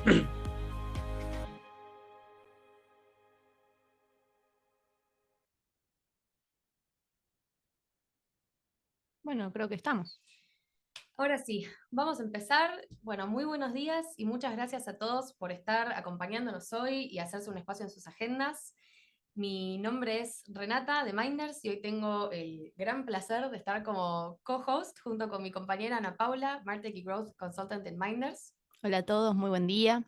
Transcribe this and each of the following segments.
Bueno, creo que estamos. Ahora sí, vamos a empezar. Bueno, muy buenos días y muchas gracias a todos por estar acompañándonos hoy y hacerse un espacio en sus agendas. Mi nombre es Renata de Minders y hoy tengo el gran placer de estar como co-host junto con mi compañera Ana Paula, Martech y Growth Consultant en Minders. Hola a todos, muy buen día.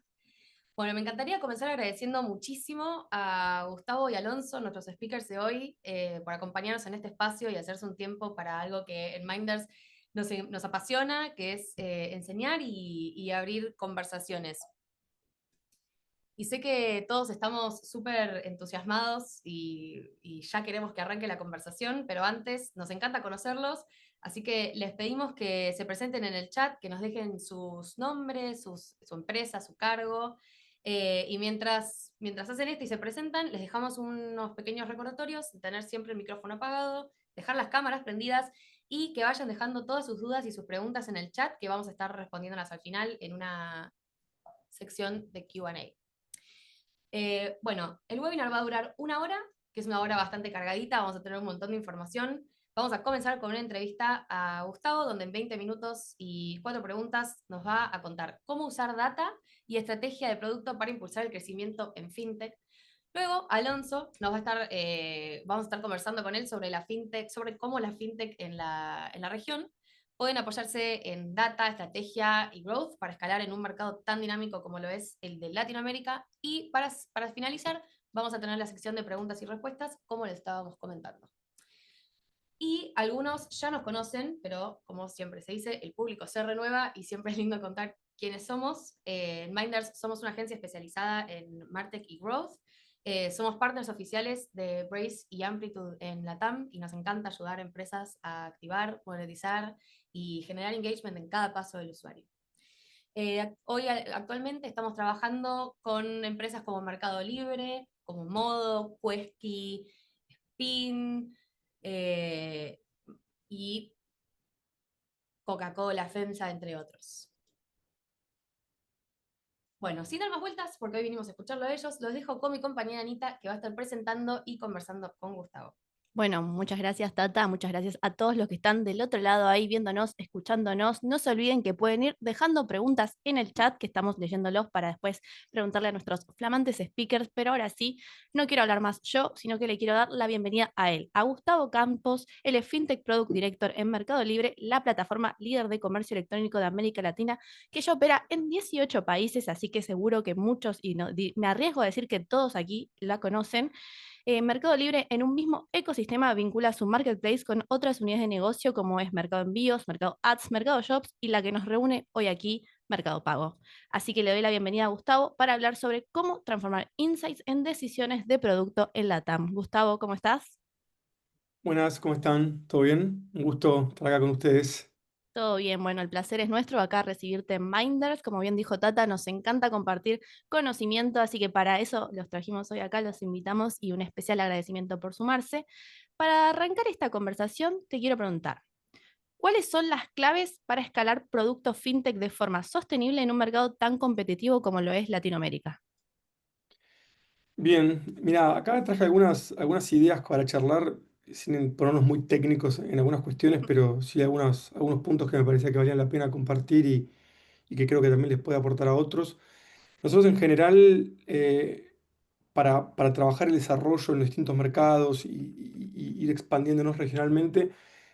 Bueno, me encantaría comenzar agradeciendo muchísimo a Gustavo y Alonso, nuestros speakers de hoy, por acompañarnos en este espacio y hacerse un tiempo para algo que en Minders nos apasiona, que es enseñar y abrir conversaciones. Y sé que todos estamos súper entusiasmados y ya queremos que arranque la conversación, pero antes nos encanta conocerlos, así que les pedimos que se presenten en el chat, que nos dejen sus nombres, su empresa, su cargo, y mientras hacen esto y se presentan, les dejamos unos pequeños recordatorios, tener siempre el micrófono apagado, dejar las cámaras prendidas y que vayan dejando todas sus dudas y sus preguntas en el chat, que vamos a estar respondiéndolas al final en una sección de Q&A. Bueno, el webinar va a durar una hora, que es una hora bastante cargadita, vamos a tener un montón de información. Vamos a comenzar con una entrevista a Gustavo, donde en 20 minutos y 4 preguntas nos va a contar cómo usar data y estrategia de producto para impulsar el crecimiento en FinTech. Luego, Alonso vamos a estar conversando con él sobre la FinTech, sobre cómo la FinTech en la región pueden apoyarse en data, estrategia y growth para escalar en un mercado tan dinámico como lo es el de Latinoamérica. Y para finalizar, vamos a tener la sección de preguntas y respuestas, como les estábamos comentando. Y algunos ya nos conocen, pero como siempre se dice, el público se renueva y siempre es lindo contar quiénes somos. En Minders somos una agencia especializada en Martech y Growth. Somos partners oficiales de Brace y Amplitude en LATAM y nos encanta ayudar a empresas a activar, monetizar y generar engagement en cada paso del usuario. Actualmente estamos trabajando con empresas como Mercado Libre, como Modo, Quesky, Spin, eh, y Coca-Cola, FEMSA, entre otros. Bueno, sin dar más vueltas, porque hoy vinimos a escucharlo a ellos, los dejo con mi compañera Anita, que va a estar presentando y conversando con Gustavo. Bueno, muchas gracias Tata, muchas gracias a todos los que están del otro lado ahí viéndonos, escuchándonos. No se olviden que pueden ir dejando preguntas en el chat, que estamos leyéndolos para después preguntarle a nuestros flamantes speakers, pero ahora sí, no quiero hablar más yo, sino que le quiero dar la bienvenida a él, a Gustavo Campos. Él es FinTech Product Director en Mercado Libre, la plataforma líder de comercio electrónico de América Latina, que ya opera en 18 países, así que seguro que muchos, y no, me arriesgo a decir que todos aquí la conocen. Mercado Libre en un mismo ecosistema vincula su marketplace con otras unidades de negocio como es Mercado Envíos, Mercado Ads, Mercado Shops y la que nos reúne hoy aquí, Mercado Pago. Así que le doy la bienvenida a Gustavo para hablar sobre cómo transformar insights en decisiones de producto en la TAM. Gustavo, ¿cómo estás? Buenas, ¿cómo están? ¿Todo bien? Un gusto estar acá con ustedes. Todo bien, bueno, el placer es nuestro acá recibirte en Minders. Como bien dijo Tata, nos encanta compartir conocimiento, así que para eso los trajimos hoy acá, los invitamos y un especial agradecimiento por sumarse. Para arrancar esta conversación, te quiero preguntar, ¿cuáles son las claves para escalar productos fintech de forma sostenible en un mercado tan competitivo como lo es Latinoamérica? Bien, mira, acá traje algunas ideas para charlar, sin ponernos muy técnicos en algunas cuestiones, pero sí algunos puntos que me parecía que valían la pena compartir y que creo que también les puede aportar a otros. Nosotros en general, para trabajar el desarrollo en los distintos mercados y ir expandiéndonos regionalmente,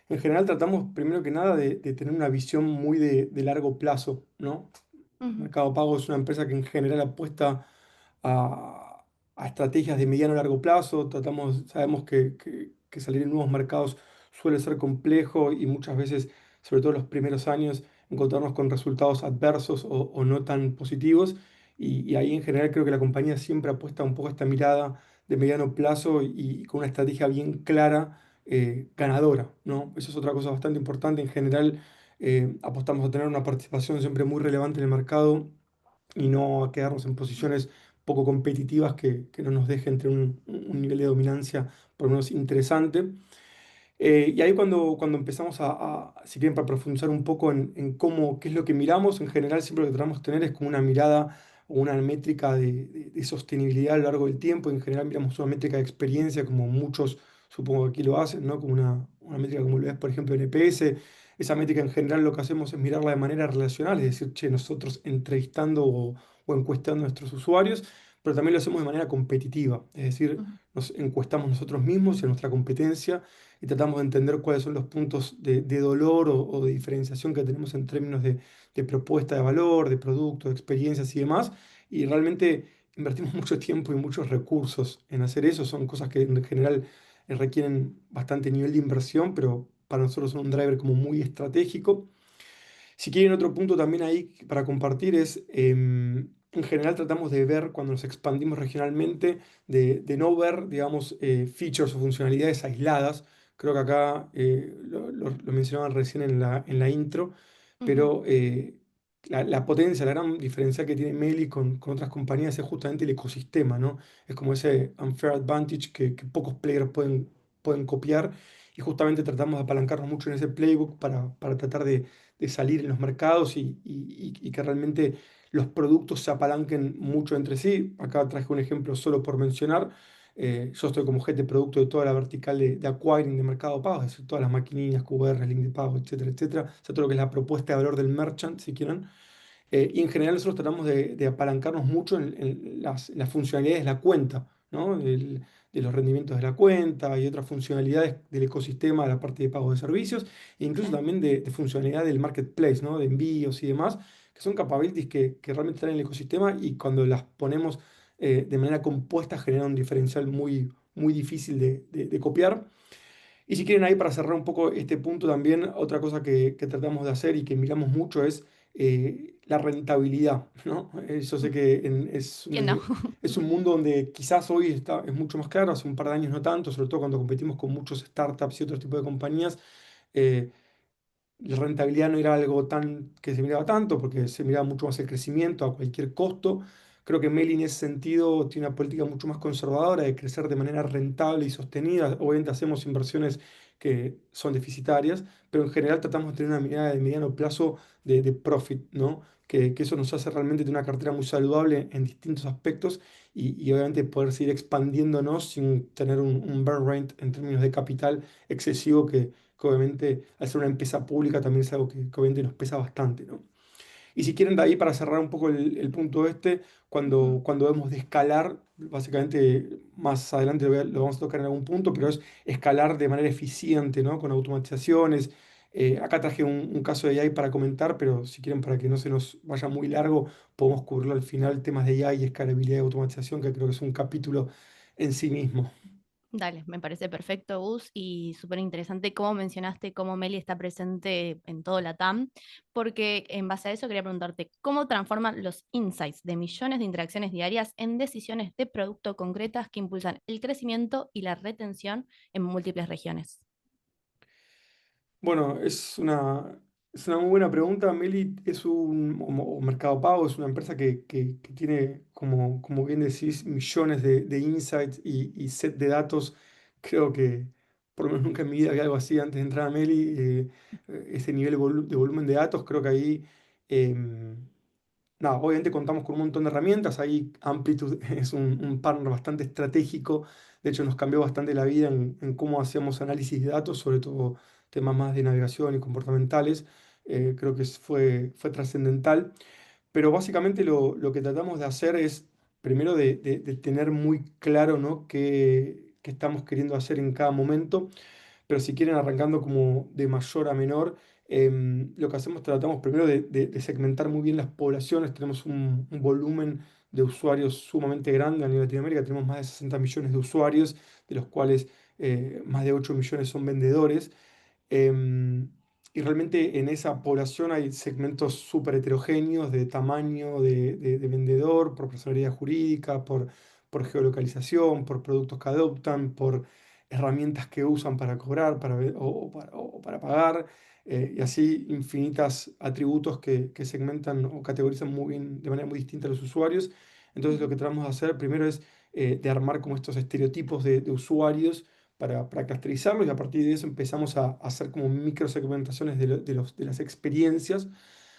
en general tratamos primero que nada de tener una visión muy de largo plazo, ¿no? Ujú, Mercado Pago es una empresa que en general apuesta a estrategias de mediano a largo plazo. Sabemos que salir en nuevos mercados suele ser complejo y muchas veces, sobre todo en los primeros años, encontrarnos con resultados adversos o no tan positivos. Y ahí en general creo que la compañía siempre apuesta un poco a esta mirada de mediano plazo y con una estrategia bien clara, ganadora, ¿no? Eso es otra cosa bastante importante. En general, apostamos a tener una participación siempre muy relevante en el mercado y no a quedarnos en posiciones poco competitivas que no nos dejen tener un nivel de dominancia por lo menos interesante. Y ahí cuando empezamos si quieren, para profundizar un poco en qué es lo que miramos, en general siempre lo que tratamos de tener es como una mirada una métrica de sostenibilidad a lo largo del tiempo. En general miramos una métrica de experiencia, como muchos supongo que aquí lo hacen, ¿no? Como una métrica como lo es, por ejemplo, NPS. Esa métrica en general lo que hacemos es mirarla de manera relacional, es decir, che, nosotros entrevistando o encuestando a nuestros usuarios, pero también lo hacemos de manera competitiva, es decir, Ujú, nos encuestamos nosotros mismos y a nuestra competencia y tratamos de entender cuáles son los puntos de dolor o de diferenciación que tenemos en términos de propuesta de valor, de producto, de experiencias y demás. Y realmente invertimos mucho tiempo y muchos recursos en hacer eso. Son cosas que en general requieren bastante nivel de inversión, pero para nosotros son un driver como muy estratégico. Si quieren otro punto también ahí para compartir es, en general tratamos de ver cuando nos expandimos regionalmente, de no ver, digamos, features o funcionalidades aisladas. Creo que acá lo mencionaban recién en la intro, ujú, pero la potencia, la gran diferencia que tiene Meli con otras compañías es justamente el ecosistema, ¿no? Es como ese unfair advantage que pocos players pueden copiar y justamente tratamos de apalancarnos mucho en ese playbook para tratar de salir en los mercados y que realmente los productos se apalanquen mucho entre sí. Acá traje un ejemplo solo por mencionar. Yo estoy como jefe de producto de toda la vertical de acquiring de Mercado Pago, es decir, todas las maquinitas, QR, link de pago, etcétera, etcétera. O sea, todo lo que es la propuesta de valor del merchant, si quieren. Y en general nosotros tratamos de apalancarnos mucho en las funcionalidades de la cuenta, ¿no? De los rendimientos de la cuenta y otras funcionalidades del ecosistema, de la parte de pago de servicios, e incluso sí. también de funcionalidad del marketplace, ¿no? De envíos y demás, que son capabilities que realmente están en el ecosistema y cuando las ponemos de manera compuesta generan un diferencial muy difícil de copiar. Y si quieren ahí para cerrar un poco este punto también, otra cosa que tratamos de hacer y que miramos mucho es la rentabilidad, ¿no? Yo sé Mm, que ¿quién no? es un mundo donde quizás hoy es mucho más claro, hace un par de años no tanto, sobre todo cuando competimos con muchos startups y otros tipos de compañías. eh, la rentabilidad no era algo que se miraba tanto, porque se miraba mucho más el crecimiento a cualquier costo. Creo que Meli en ese sentido tiene una política mucho más conservadora de crecer de manera rentable y sostenida. Obviamente hacemos inversiones que son deficitarias, pero en general tratamos de tener una mirada de mediano plazo de profit, ¿no? Que eso nos hace realmente tener una cartera muy saludable en distintos aspectos y obviamente poder seguir expandiéndonos sin tener un burn rate en términos de capital excesivo que obviamente al ser una empresa pública también es algo que obviamente nos pesa bastante, ¿no? Y si quieren de ahí para cerrar un poco el punto este, Ujú, cuando vemos de escalar, básicamente más adelante lo vamos a tocar en algún punto, pero es escalar de manera eficiente, ¿no? Con automatizaciones. Acá traje un caso de AI para comentar, pero si quieren para que no se nos vaya muy largo, podemos cubrirlo al final, temas de AI y escalabilidad y automatización, que creo que es un capítulo en sí mismo. dale, me parece perfecto, Gus, y súper interesante cómo mencionaste cómo Meli está presente en todo la TAM, porque en base a eso quería preguntarte, ¿cómo transforman los insights de millones de interacciones diarias en decisiones de producto concretas que impulsan el crecimiento y la retención en múltiples regiones? Bueno, es una muy buena pregunta. Meli es o Mercado Pago es una empresa que tiene, como bien decís, millones de insights y set de datos. Creo que, por lo menos nunca en mi vida vi algo así antes de entrar a Meli. Ese nivel de volumen de datos, creo que ahí em, nada, obviamente contamos con un montón de herramientas. Ahí Amplitude es un partner bastante estratégico. De hecho, nos cambió bastante la vida en cómo hacíamos análisis de datos, sobre todo temas más de navegación y comportamentales. Creo que fue trascendental. Pero básicamente lo que tratamos de hacer es, primero, de tener muy claro, ¿no? qué estamos queriendo hacer en cada momento, pero si quieren arrancando como de mayor a menor, lo que hacemos, tratamos primero de segmentar muy bien las poblaciones. Tenemos un volumen de usuarios sumamente grande a nivel Latinoamérica. Tenemos más de 60 millones de usuarios, de los cuales más de 8 millones son vendedores. Em, y realmente en esa población hay segmentos súper heterogéneos de tamaño de vendedor, por personalidad jurídica, por geolocalización, por productos que adoptan, por herramientas que usan para cobrar o para pagar, y así infinitas atributos que segmentan o categorizan muy bien, de manera muy distinta a los usuarios. Entonces lo Ujú. que tratamos de hacer primero es de armar como estos estereotipos de usuarios para clusterizarlos y a partir de eso empezamos a hacer como microsegmentaciones de las experiencias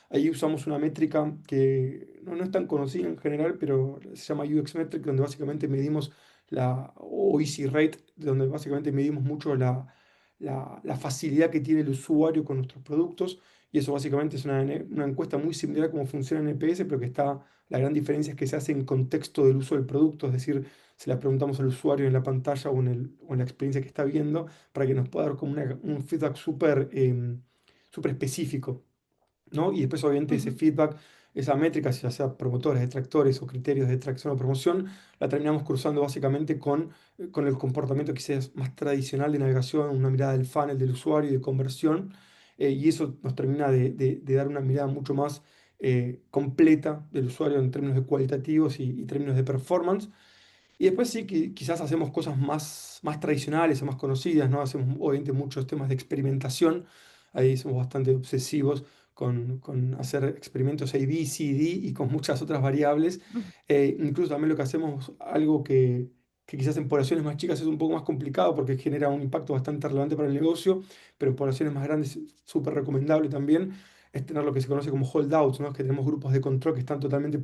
Ahí usamos una métrica que no es tan conocida en general, pero se llama UX Metric, donde básicamente medimos o Easy Rate, donde básicamente medimos mucho la facilidad que tiene el usuario con nuestros productos. Y eso básicamente es una encuesta muy similar a cómo funciona en NPS, pero que la gran diferencia es que se hace en contexto del uso del producto, es decir, se la preguntamos al usuario en la pantalla o en la experiencia que está viendo, para que nos pueda dar como un feedback súper específico, ¿no? Y después, obviamente, ese Ujú, feedback, esa métrica, ya sea promotores, detractores o criterios de tracción o promoción, la terminamos cruzando básicamente con el comportamiento quizás más tradicional de navegación, una mirada del funnel del usuario y de conversión, y eso nos termina de dar una mirada mucho más completa del usuario en términos de cualitativos y términos de performance. Y después sí que quizás hacemos cosas más tradicionales o más conocidas, ¿no? Hacemos obviamente muchos temas de experimentación, ahí somos bastante obsesivos con hacer experimentos A/B, C/D y con muchas otras variables. ujú. Incluso también lo que hacemos, algo que quizás en poblaciones más chicas es un poco más complicado porque genera un impacto bastante relevante para el negocio, pero en poblaciones más grandes es súper recomendable también, es tener lo que se conoce como holdouts, ¿no? Que tenemos grupos de control que están totalmente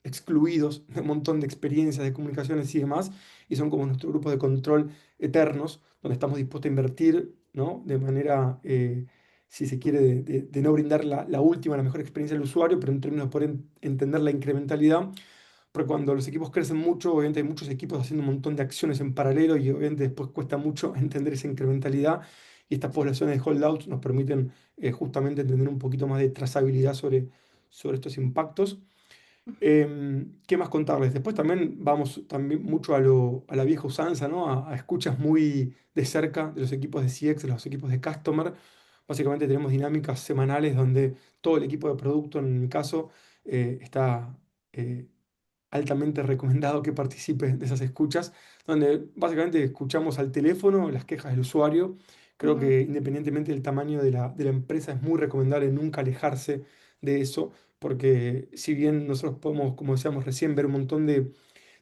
excluidos de un montón de experiencias, de comunicaciones y demás, y son como nuestro grupo de control eternos, donde estamos dispuestos a invertir, ¿no? De manera, si se quiere, de no brindar la última, la mejor experiencia al usuario, pero en términos de poder entender la incrementalidad, porque cuando los equipos crecen mucho, obviamente hay muchos equipos haciendo un montón de acciones en paralelo y obviamente después cuesta mucho entender esa incrementalidad. Y estas poblaciones de holdouts nos permiten justamente entender un poquito más de trazabilidad sobre estos impactos. ¿Qué más contarles? Después también vamos también mucho a la vieja usanza, ¿no? A escuchas muy de cerca de los equipos de CX, de los equipos de Customer. Básicamente tenemos dinámicas semanales donde todo el equipo de producto, en mi caso, está eh, altamente recomendado que participe de esas escuchas, donde básicamente escuchamos al teléfono las quejas del usuario. Creo Ujú. que independientemente del tamaño de la empresa, es muy recomendable nunca alejarse de eso, porque si bien nosotros podemos, como decíamos recién, ver un montón de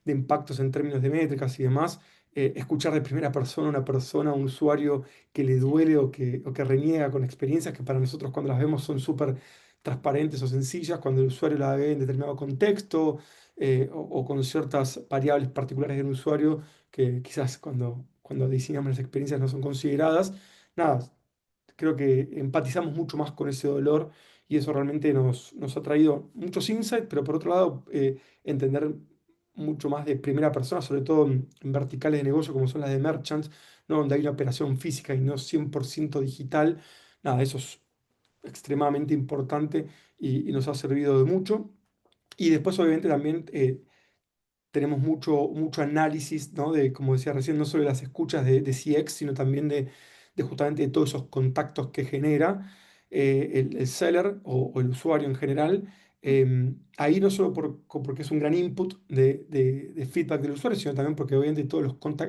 impactos en términos de métricas y demás, escuchar de primera persona a una persona, a un usuario que le Sí. duele o que reniega con experiencias que para nosotros cuando las vemos son súper transparentes o sencillas, cuando el usuario la ve en determinado contexto o con ciertas variables particulares del usuario que quizás cuando diseñamos las experiencias no son consideradas. Nada, creo que empatizamos mucho más con ese dolor y eso realmente nos ha traído muchos insights, pero por otro lado, entender mucho más de primera persona, sobre todo en verticales de negocio como son las de merchants, ¿no? Donde hay una operación física y no 100% digital. Nada, eso es extremadamente importante y nos ha servido de mucho. Y después, obviamente, también tenemos mucho análisis, ¿no? De, como decía recién, no solo de las escuchas de CX, sino también de justamente de todos esos contactos que genera el seller o el usuario en general. Ahí no solo porque es un gran input de feedback del usuario, sino también porque obviamente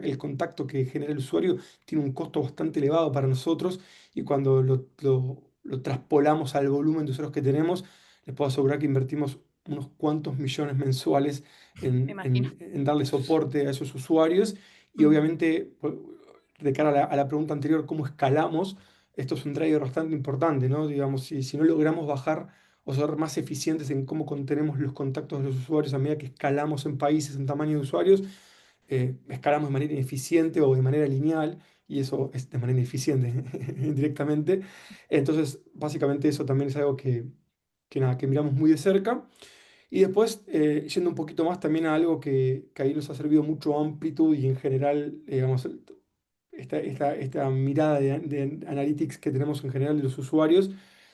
el contacto que genera el usuario tiene un costo bastante elevado para nosotros y cuando lo traspolamos al volumen de usuarios que tenemos, les puedo asegurar que invertimos unos cuantos millones mensuales Me en, imagino. en- en darle soporte a esos usuarios. Y Ujú. obviamente, de cara a la pregunta anterior, ¿cómo escalamos? Esto es un driver bastante importante, ¿no? Digamos, si no logramos bajar o ser más eficientes en cómo contenemos los contactos de los usuarios a medida que escalamos en países, en tamaño de usuarios, escalamos de manera ineficiente o de manera lineal, y eso es de manera ineficiente indirectamente. Entonces, básicamente eso también es algo nada, que miramos muy de cerca. Y después, yendo un poquito más también a algo que ahí nos ha servido mucho Amplitude y en general, digamos, esta mirada de analytics que tenemos en general de los usuarios,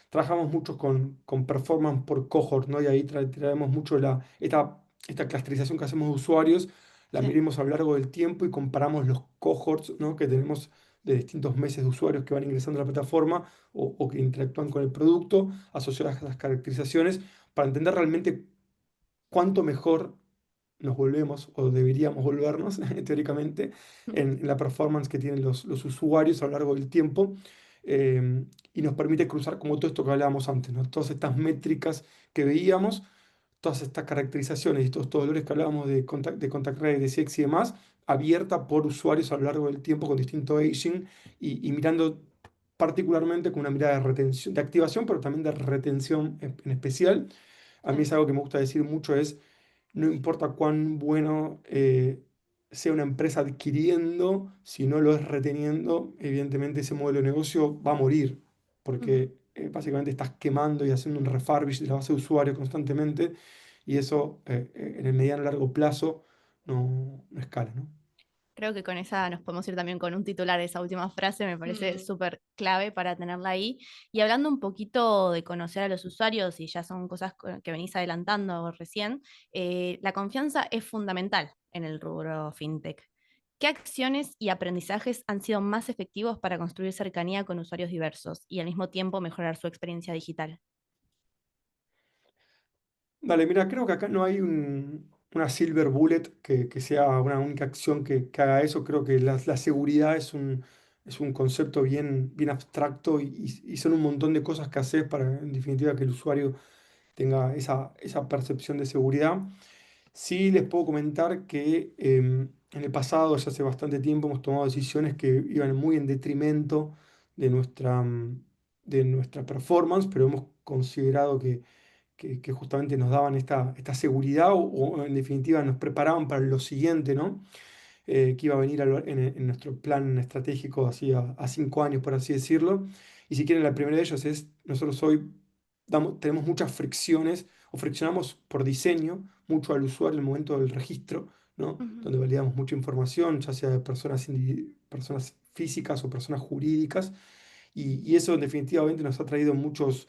trabajamos mucho con performance por cohort, ¿no? Y ahí traemos mucho esta clusterización que hacemos de usuarios, la Sí. medimos a lo largo del tiempo y comparamos los cohorts, ¿no? Que tenemos de distintos meses de usuarios que van ingresando a la plataforma o que interactúan con el producto, asociadas a esas caracterizaciones, para entender realmente cuánto mejor nos volvemos o deberíamos volvernos teóricamente en la performance que tienen los usuarios a lo largo del tiempo, y nos permite cruzar como todo esto que hablábamos antes, ¿no? Todas estas métricas que veíamos, todas estas caracterizaciones y todos estos valores que hablábamos de contact rate, de CX y demás, abierta por usuarios a lo largo del tiempo con distinto aging y mirando particularmente con una mirada de retención, de activación, pero también de retención en especial. A mí Sí. es algo que me gusta decir mucho, es no importa cuán bueno sea una empresa adquiriendo, si no lo es reteniendo, evidentemente ese modelo de negocio va a morir, Ujú. porque básicamente estás quemando y haciendo un refurbish de la base de usuarios constantemente, y eso en el mediano y largo plazo no escala, ¿no? Creo que con esa nos podemos ir también con un titular, esa última frase me parece Mm. súper clave para tenerla ahí. Y hablando un poquito de conocer a los usuarios, y ya son cosas que venís adelantando recién, la confianza es fundamental en el rubro fintech. ¿Qué acciones y aprendizajes han sido más efectivos para construir cercanía con usuarios diversos y al mismo tiempo mejorar su experiencia digital? Dale, mira, creo que acá no hay una silver bullet que sea una única acción que haga eso. Creo que la seguridad es un concepto bien abstracto y son un montón de cosas que haces para, en definitiva, que el usuario tenga esa percepción de seguridad. Sí les puedo comentar que en el pasado, ya hace bastante tiempo, hemos tomado decisiones que iban muy en detrimento de de nuestra performance, pero hemos considerado que justamente nos daban esta seguridad o en definitiva nos preparaban para lo siguiente, ¿no? Que iba a venir en nuestro plan estratégico así a 5 años, por así decirlo. Y si quieren, la primera de ellas es, nosotros hoy tenemos muchas fricciones o friccionamos por diseño mucho al usuario en el momento del registro, ¿no? Ujú, Donde validamos mucha información, ya sea de personas físicas o personas jurídicas. Y eso definitivamente nos ha traído muchos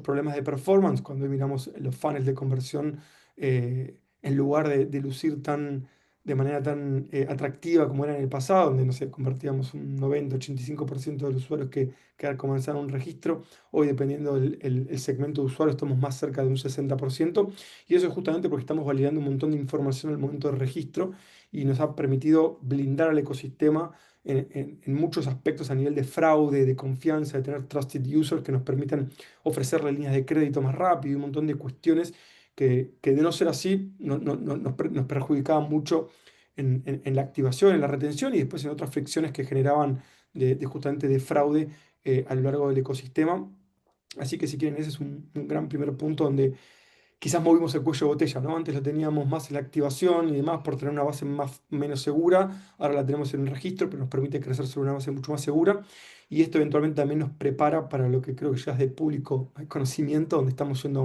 problemas de performance cuando miramos los funnels de conversión, en lugar de lucir de manera tan atractiva como era en el pasado, donde no sé, convertíamos un 90-85% de los usuarios que comenzaron un registro. Hoy, dependiendo del segmento de usuarios, estamos más cerca de un 60%. Y eso es justamente porque estamos validando un montón de información al momento del registro y nos ha permitido blindar al ecosistema en muchos aspectos a nivel de fraude, de confianza, de tener trusted users que nos permitan ofrecerle líneas de crédito más rápido y un montón de cuestiones que de no ser así nos perjudicaban mucho en la activación, en la retención y después en otras fricciones que generaban justamente de fraude a lo largo del ecosistema. Así que si quieren, ese es un gran primer punto donde quizás movimos el cuello de botella, ¿no? Antes lo teníamos más en la activación y demás por tener una base menos segura, ahora la tenemos en un registro, pero nos permite crecer sobre una base mucho más segura y esto eventualmente también nos prepara para lo que creo que ya es de público conocimiento, donde estamos yendo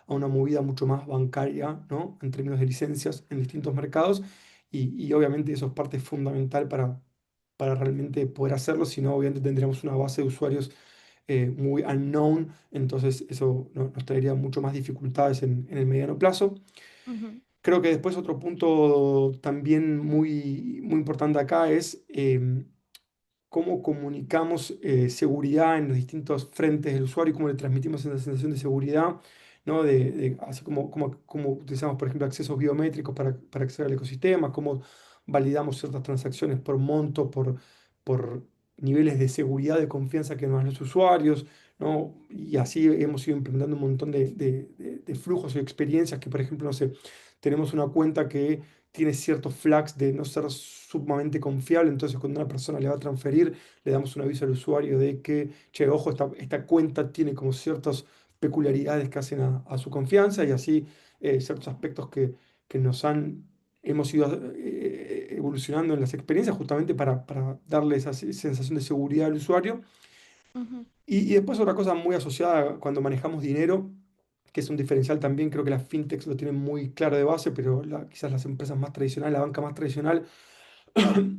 a una movida mucho más bancaria, ¿no? En términos de licencias en distintos mercados y obviamente eso es parte fundamental para realmente poder hacerlo, si no, obviamente tendríamos una base de usuarios muy unknown, entonces eso nos traería mucho más dificultades en el mediano plazo. ujú, Creo que después otro punto también muy importante acá es cómo comunicamos seguridad en los distintos frentes del usuario y cómo le transmitimos esa sensación de seguridad, ¿no? Así como utilizamos, por ejemplo, accesos biométricos para acceder al ecosistema, cómo validamos ciertas transacciones por monto, por niveles de seguridad, de confianza que nos dan los usuarios, ¿no? Y así hemos ido implementando un montón de flujos y experiencias que, por ejemplo, no sé, tenemos una cuenta que tiene ciertos flags de no ser sumamente confiable, entonces cuando una persona le va a transferir, le damos un aviso al usuario de que, che, ojo, esta cuenta tiene como ciertas peculiaridades que hacen a su confianza y así ciertos aspectos que hemos ido evolucionando en las experiencias justamente para darle esa sensación de seguridad al usuario. ujú, Y después otra cosa muy asociada cuando manejamos dinero, que es un diferencial también, creo que las fintechs lo tienen muy claro de base, pero quizás las empresas más tradicionales, la banca más tradicional,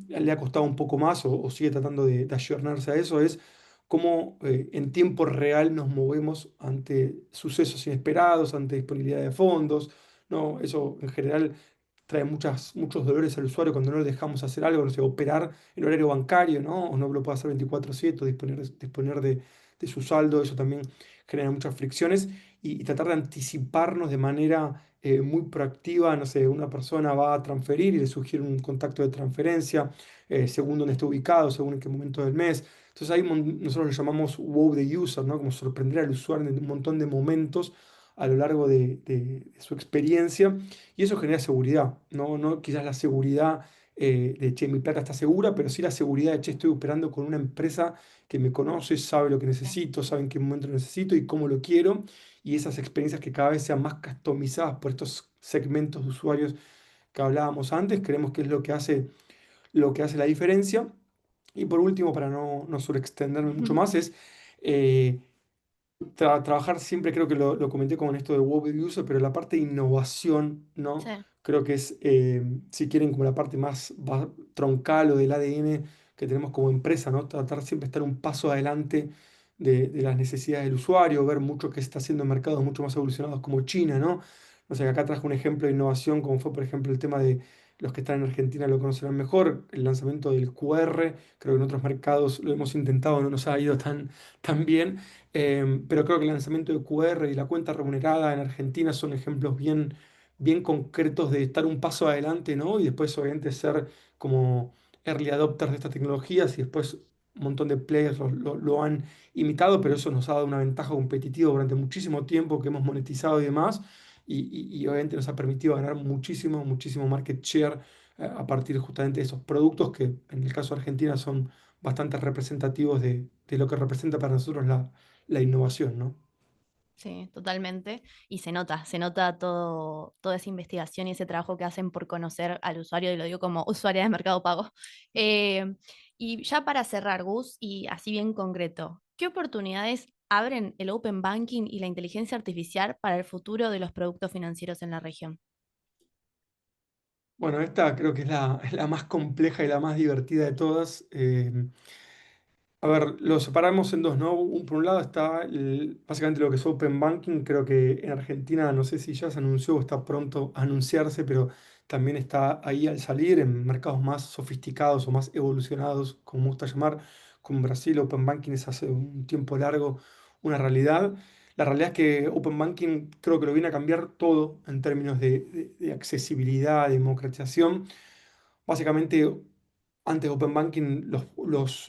le ha costado un poco más o sigue tratando de ayornarse a eso, es cómo en tiempo real nos movemos ante sucesos inesperados, ante disponibilidad de fondos, ¿no? Eso en general trae muchos dolores al usuario cuando no le dejamos hacer algo, no sé, operar en horario bancario, ¿no? O no lo puede hacer 24/7, disponer de su saldo, eso también genera muchas fricciones y tratar de anticiparnos de manera muy proactiva, no sé, una persona va a transferir y le sugiere un contacto de transferencia, según dónde esté ubicado, según en qué momento del mes. Entonces ahí nosotros le llamamos wow the user, ¿no? Como sorprender al usuario en un montón de momentos a lo largo de su experiencia y eso genera seguridad, ¿no? No quizás la seguridad de, che, mi plata está segura, pero sí la seguridad de, che, estoy operando con una empresa que me conoce, sabe lo que necesito, sabe en qué momento lo necesito y cómo lo quiero, y esas experiencias que cada vez sean más customizadas por estos segmentos de usuarios que hablábamos antes, creemos que es lo que hace la diferencia. Y por último, para no sobreextenderme mucho más, es eh, trabajar siempre, creo que lo comenté con esto de What We User, pero la parte de innovación, ¿no? Sí, Creo que es, si quieren, como la parte más troncal o del ADN que tenemos como empresa, ¿no? Tratar siempre de estar un paso adelante de las necesidades del usuario, ver mucho que se está haciendo en mercados mucho más evolucionados como China, ¿no? No sé, acá traje un ejemplo de innovación, como fue, por ejemplo, el tema de los que están en Argentina lo conocerán mejor, el lanzamiento del QR. Creo que en otros mercados lo hemos intentado, no nos ha ido tan bien. Pero creo que el lanzamiento de QR y la cuenta remunerada en Argentina son ejemplos bien concretos de estar un paso adelante, ¿no? Y después, obviamente, ser como early adopters de estas tecnologías y después un montón de players lo han imitado, pero eso nos ha dado una ventaja competitiva durante muchísimo tiempo que hemos monetizado y demás. Y obviamente nos ha permitido ganar muchísimo market share a partir justamente de esos productos que en el caso de Argentina son bastante representativos de lo que representa para nosotros la innovación, ¿no? sí, totalmente. Y se nota toda esa investigación y ese trabajo que hacen por conocer al usuario, y lo digo como usuaria de Mercado Pago. Eh, y ya para cerrar, Gus, y así bien concreto, ¿qué oportunidades abren el Open Banking y la inteligencia artificial para el futuro de los productos financieros en la región? Bueno, esta creo que es es la más compleja y la más divertida de todas. A ver, lo separamos en dos, ¿no? Por un lado está básicamente lo que es Open Banking. Creo que en Argentina, no sé si ya se anunció o está pronto a anunciarse, pero también está ahí al salir en mercados más sofisticados o más evolucionados, como me gusta llamar, como en Brasil. Open Banking es hace un tiempo largo una realidad. La realidad es que Open Banking creo que lo viene a cambiar todo en términos de accesibilidad, democratización. Básicamente, antes de Open Banking,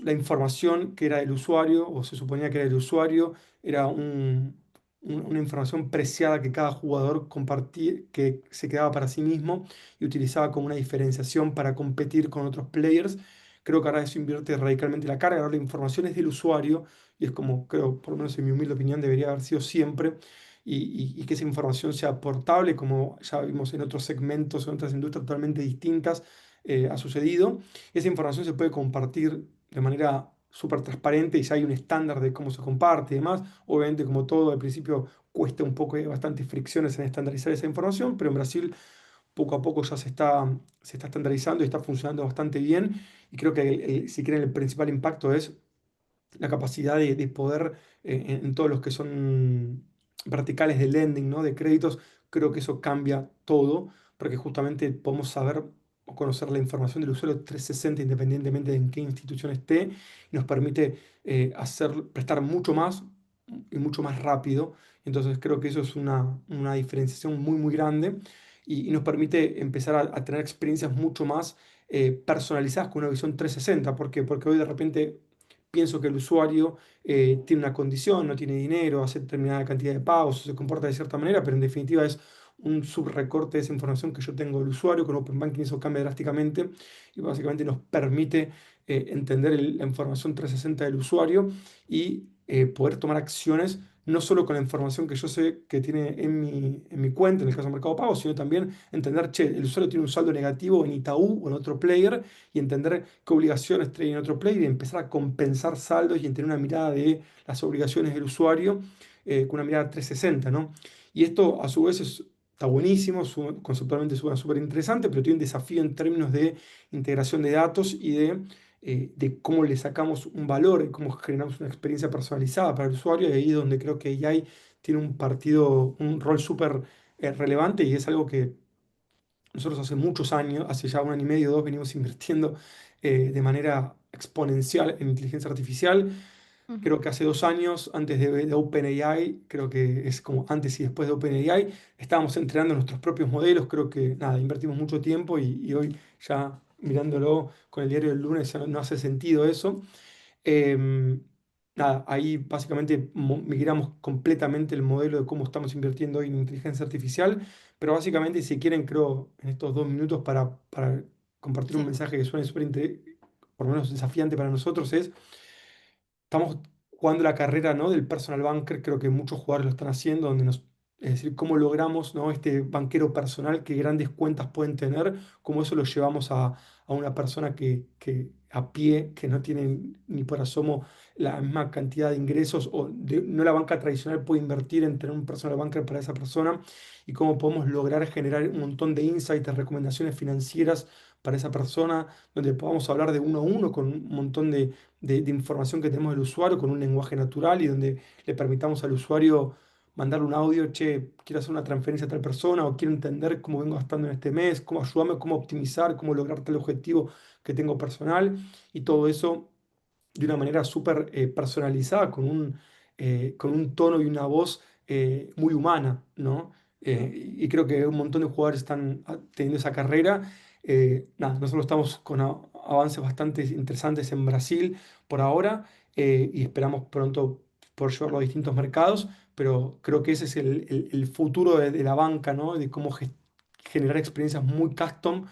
la información que era del usuario, o se suponía que era del usuario, era una información preciada que cada jugador compartía, que se quedaba para sí mismo y utilizaba como una diferenciación para competir con otros players. Creo que ahora eso invierte radicalmente la carga. Ahora la información es del usuario y es como, creo, por lo menos en mi humilde opinión, debería haber sido siempre. Y que esa información sea portable, como ya vimos en otros segmentos, en otras industrias totalmente distintas, ha sucedido. Esa información se puede compartir de manera súper transparente y ya hay un estándar de cómo se comparte y demás. Obviamente, como todo, al principio cuesta un poco, hay bastantes fricciones en estandarizar esa información, pero en Brasil poco a poco ya se está estandarizando y está funcionando bastante bien. Y creo que, si quieren, el principal impacto es la capacidad de poder, en todos los que son verticales de lending, ¿no? De créditos, creo que eso cambia todo, porque justamente podemos saber o conocer la información del usuario 360 independientemente de en qué institución esté, y nos permite prestar mucho más y mucho más rápido. Entonces creo que eso es una diferenciación muy grande y nos permite empezar a tener experiencias mucho más personalizadas con una visión 360. ¿Por qué? Porque hoy de repente pienso que el usuario tiene una condición, no tiene dinero, hace determinada cantidad de pagos, o se comporta de cierta manera, pero en definitiva es un subrecorte de esa información que yo tengo del usuario. Con Open Banking eso cambia drásticamente y básicamente nos permite entender la información 360 del usuario y poder tomar acciones no solo con la información que yo sé que tiene en mi cuenta, en el caso de Mercado Pago, sino también entender, che, el usuario tiene un saldo negativo en Itaú o en otro player, y entender qué obligaciones trae en otro player y empezar a compensar saldos y en tener una mirada de las obligaciones del usuario, con una mirada 360, ¿no? Y esto a su vez está buenísimo, conceptualmente suena súper interesante, pero tiene un desafío en términos de integración de datos y de cómo le sacamos un valor y cómo generamos una experiencia personalizada para el usuario. Y ahí es donde creo que AI tiene un rol súper relevante, y es algo que nosotros hace muchos años, hace ya un año y medio, dos, venimos invirtiendo de manera exponencial en inteligencia artificial. Ujú. Creo que hace 2 años, antes de OpenAI, creo que es como antes y después de OpenAI, estábamos entrenando nuestros propios modelos. Creo que nada, invertimos mucho tiempo y hoy ya mirándolo con el diario del lunes ya no hace sentido eso. Em, Nada, ahí básicamente migramos completamente el modelo de cómo estamos invirtiendo hoy en inteligencia artificial, pero básicamente, si quieren, creo, en estos 2 minutos para compartir un Sí, mensaje que suene por lo menos desafiante para nosotros, es estamos jugando la carrera, ¿no? Del personal banker, creo que muchos jugadores lo están haciendo, es decir, cómo logramos, ¿no? Este banquero personal, qué grandes cuentas pueden tener, cómo eso lo llevamos a una persona que a pie, que no tiene ni por asomo la misma cantidad de ingresos, no la banca tradicional puede invertir en tener un personal banker para esa persona, y cómo podemos lograr generar un montón de insights, de recomendaciones financieras para esa persona, donde podamos hablar de uno a uno con un montón de información que tenemos del usuario con un lenguaje natural y donde le permitamos al usuario mandarle un audio, che, quiero hacer una transferencia a tal persona o quiero entender cómo vengo gastando en este mes, cómo ayudarme, cómo optimizar, cómo lograr tal objetivo que tengo personal y todo eso de una manera súper personalizada, con un tono y una voz muy humana, ¿no? Y creo que un montón de jugadores están teniendo esa carrera. Nada, nosotros estamos con avances bastante interesantes en Brasil por ahora y esperamos pronto poder llevarlo a distintos mercados, pero creo que ese es el futuro de la banca, ¿no? De cómo generar experiencias muy custom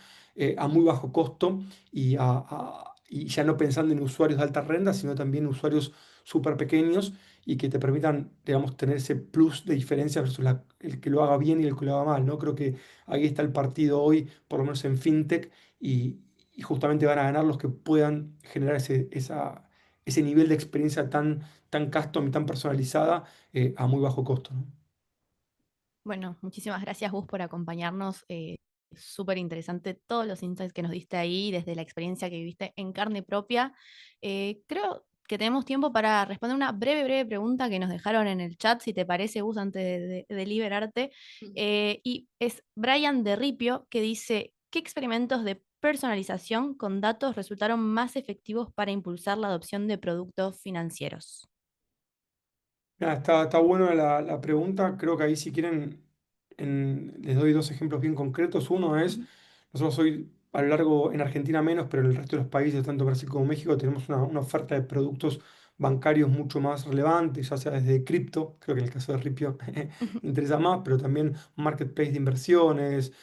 a muy bajo costo y ya no pensando en usuarios de alta renta, sino también usuarios súper pequeños y que te permitan, digamos, tener ese plus de diferencia versus el que lo haga bien y el que lo haga mal, ¿no? Creo que ahí está el partido hoy, por lo menos en FinTech, y justamente van a ganar los que puedan generar ese nivel de experiencia tan custom y tan personalizada a muy bajo costo, ¿no? Bueno, muchísimas gracias, Gus, por acompañarnos. Súper interesante todos los insights que nos diste ahí, desde la experiencia que viviste en carne propia. Creo que tenemos tiempo para responder una breve pregunta que nos dejaron en el chat, si te parece, Gus, antes de liberarte. Y es Brian de Ripio que dice, ¿qué experimentos de personalización con datos resultaron más efectivos para impulsar la adopción de productos financieros? Nada, está buena la pregunta. Creo que ahí si quieren les doy dos ejemplos bien concretos. Uno es, nosotros hoy a lo largo, en Argentina menos, pero en el resto de los países, tanto Brasil como México, tenemos una oferta de productos bancarios mucho más relevantes, ya sea desde cripto, creo que en el caso de Ripio interesa más, pero también marketplace de inversiones,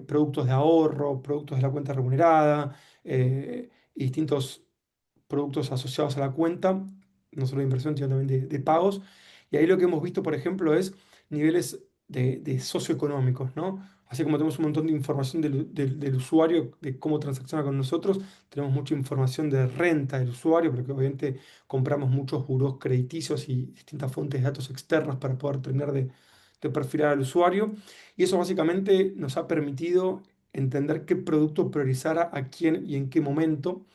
productos de ahorro, productos de la cuenta remunerada, y distintos productos asociados a la cuenta, no solo de inversión, sino también de pagos. Y ahí lo que hemos visto, por ejemplo, es niveles de socioeconómicos, ¿no? Así como tenemos un montón de información del usuario, de cómo transacciona con nosotros, tenemos mucha información de renta del usuario, porque obviamente compramos muchos burós crediticios y distintas fuentes de datos externas para poder terminar de perfilar al usuario. Y eso básicamente nos ha permitido entender qué producto priorizar a quién y en qué momento.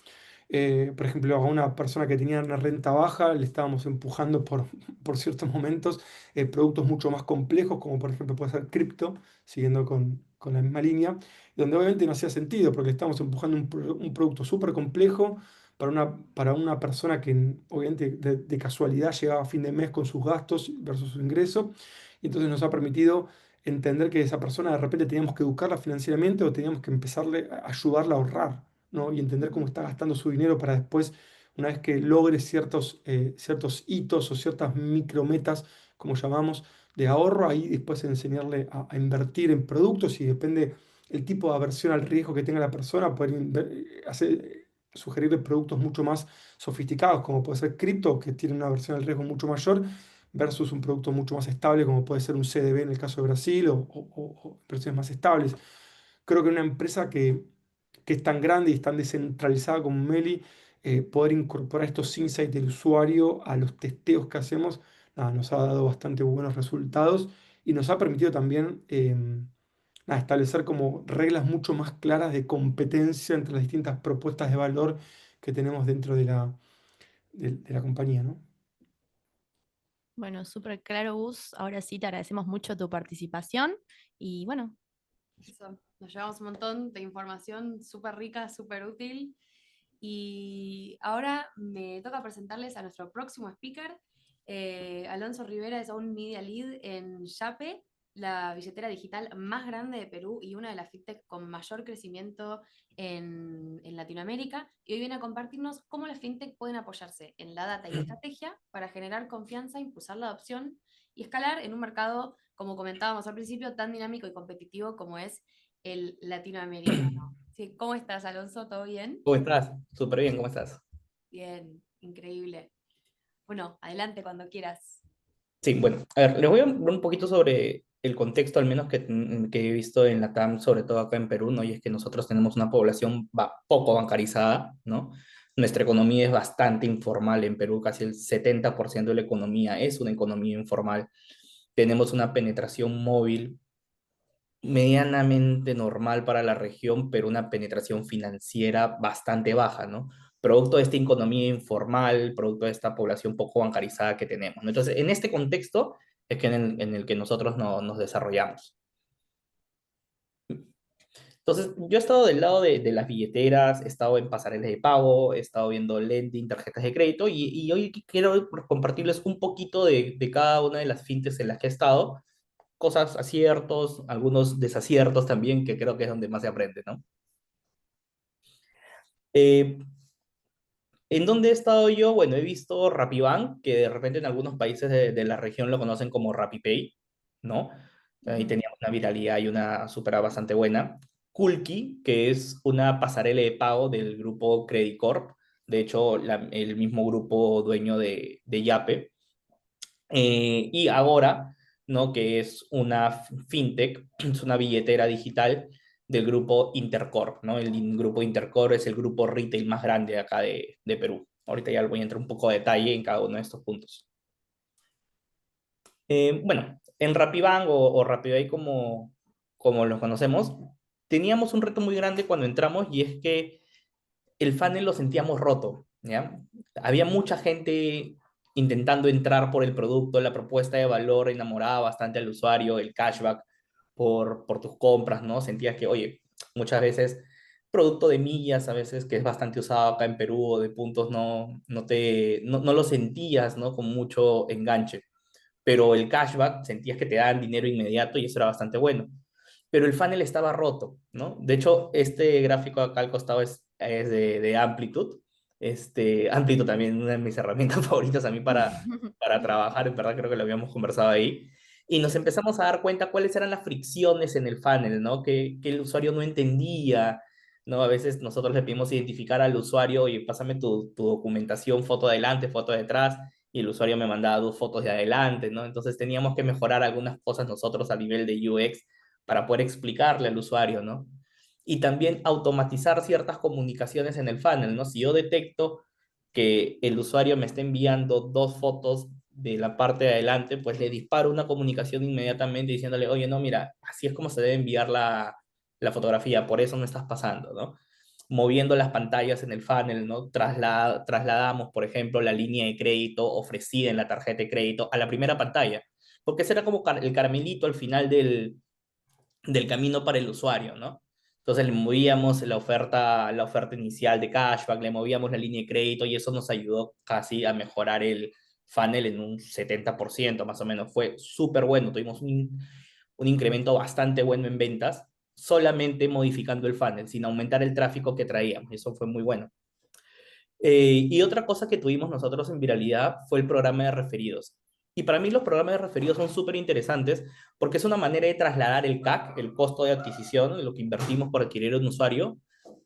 Por ejemplo, a una persona que tenía una renta baja le estábamos empujando por ciertos momentos productos mucho más complejos, como por ejemplo puede ser cripto, siguiendo con la misma línea, donde obviamente no hacía sentido porque le estábamos empujando un producto súper complejo para una persona que obviamente de casualidad llegaba a fin de mes con sus gastos versus su ingreso, y entonces nos ha permitido entender que esa persona de repente teníamos que educarla financieramente o teníamos que empezarle a ayudarla a ahorrar, ¿no? Y entender cómo está gastando su dinero para después, una vez que logre ciertos hitos o ciertas micrometas, como llamamos, de ahorro, ahí después enseñarle a invertir en productos y depende el tipo de aversión al riesgo que tenga la persona, poder sugerirle productos mucho más sofisticados, como puede ser cripto, que tiene una aversión al riesgo mucho mayor, versus un producto mucho más estable, como puede ser un CDB en el caso de Brasil o inversiones más estables. Creo que una empresa que es tan grande y es tan descentralizada como Meli, poder incorporar estos insights del usuario a los testeos que hacemos, nada, nos ha dado bastante buenos resultados y nos ha permitido también nada, establecer como reglas mucho más claras de competencia entre las distintas propuestas de valor que tenemos dentro de la compañía, ¿no? Bueno, súper claro, Gus. Ahora sí te agradecemos mucho tu participación y bueno, eso. Nos llevamos un montón de información súper rica, súper útil. Y ahora me toca presentarles a nuestro próximo speaker. Alonso Rivera es un Media Lead en Yape, la billetera digital más grande de Perú y una de las fintech con mayor crecimiento en Latinoamérica. Y hoy viene a compartirnos cómo las fintech pueden apoyarse en la data y la estrategia para generar confianza, impulsar la adopción y escalar en un mercado, como comentábamos al principio, tan dinámico y competitivo como es el latinoamericano. Sí, ¿cómo estás, Alonso? ¿Todo bien? ¿Cómo estás? Súper bien, ¿cómo estás? Bien, increíble. Bueno, adelante cuando quieras. Sí, bueno, a ver, les voy a hablar un poquito sobre el contexto, al menos que he visto en la TAM, sobre todo acá en Perú, ¿no? Y es que nosotros tenemos una población poco bancarizada, ¿no? Nuestra economía es bastante informal en Perú, casi el 70% de la economía es una economía informal. Tenemos una penetración móvil medianamente normal para la región, pero una penetración financiera bastante baja, ¿no? Producto de esta economía informal, producto de esta población poco bancarizada que tenemos, ¿no? Entonces, en este contexto es que en el que nosotros nos desarrollamos. Entonces, yo he estado del lado de las billeteras, he estado en pasarelas de pago, he estado viendo lending, tarjetas de crédito, y hoy quiero compartirles un poquito de cada una de las fintechs en las que he estado, cosas, aciertos, algunos desaciertos también, que creo que es donde más se aprende, ¿no? Eh, ¿En dónde he estado yo? Bueno, he visto RappiBank, que de repente en algunos países de la región lo conocen como RappiPay, ¿no? Ahí Ujú. tenía una viralidad y una supera bastante buena. Kulki, que es una pasarela de pago del grupo Credit Corp, de hecho, el mismo grupo dueño de Yape. Y Agora, ¿no? Que es una fintech, es una billetera digital del grupo Intercorp, ¿no? El grupo Intercorp es el grupo retail más grande de acá de Perú. Ahorita ya voy a entrar un poco de detalle en cada uno de estos puntos. Bueno, en Rapibank o Rapibay como los conocemos, teníamos un reto muy grande cuando entramos y es que el funnel lo sentíamos roto, ¿ya? Había mucha gente intentando entrar por el producto, la propuesta de valor enamoraba bastante al usuario, el cashback por tus compras, ¿no? Sentías que, oye, muchas veces producto de millas, a veces que es bastante usado acá en Perú o de puntos, no lo sentías, ¿no? Con mucho enganche, pero el cashback sentías que te daban dinero inmediato y eso era bastante bueno. Pero el funnel estaba roto, ¿no? De hecho, este gráfico acá al costado es de Amplitude. Amplitude también una de mis herramientas favoritas a mí para trabajar, en verdad creo que lo habíamos conversado ahí. Y nos empezamos a dar cuenta cuáles eran las fricciones en el funnel, ¿no? Que el usuario no entendía, ¿no? A veces nosotros le pedimos identificar al usuario y pásame tu documentación, foto adelante, foto detrás, y el usuario me mandaba 2 fotos de adelante, ¿no? Entonces teníamos que mejorar algunas cosas nosotros a nivel de UX para poder explicarle al usuario, ¿no? Y también automatizar ciertas comunicaciones en el funnel, ¿no? Si yo detecto que el usuario me está enviando 2 fotos de la parte de adelante, pues le disparo una comunicación inmediatamente diciéndole, oye, no, mira, así es como se debe enviar la fotografía, por eso no estás pasando, ¿no? Moviendo las pantallas en el funnel, ¿no? Trasladamos, por ejemplo, la línea de crédito ofrecida en la tarjeta de crédito a la primera pantalla, porque ese era como el caramelito al final del camino para el usuario, ¿no? Entonces le movíamos la oferta inicial de cashback, le movíamos la línea de crédito y eso nos ayudó casi a mejorar el funnel en un 70% más o menos. Fue súper bueno, tuvimos un incremento bastante bueno en ventas, solamente modificando el funnel, sin aumentar el tráfico que traíamos. Eso fue muy bueno. Y otra cosa que tuvimos nosotros en Viralidad fue el programa de referidos. Y para mí los programas de referidos son súper interesantes porque es una manera de trasladar el CAC, el costo de adquisición, lo que invertimos por adquirir un usuario,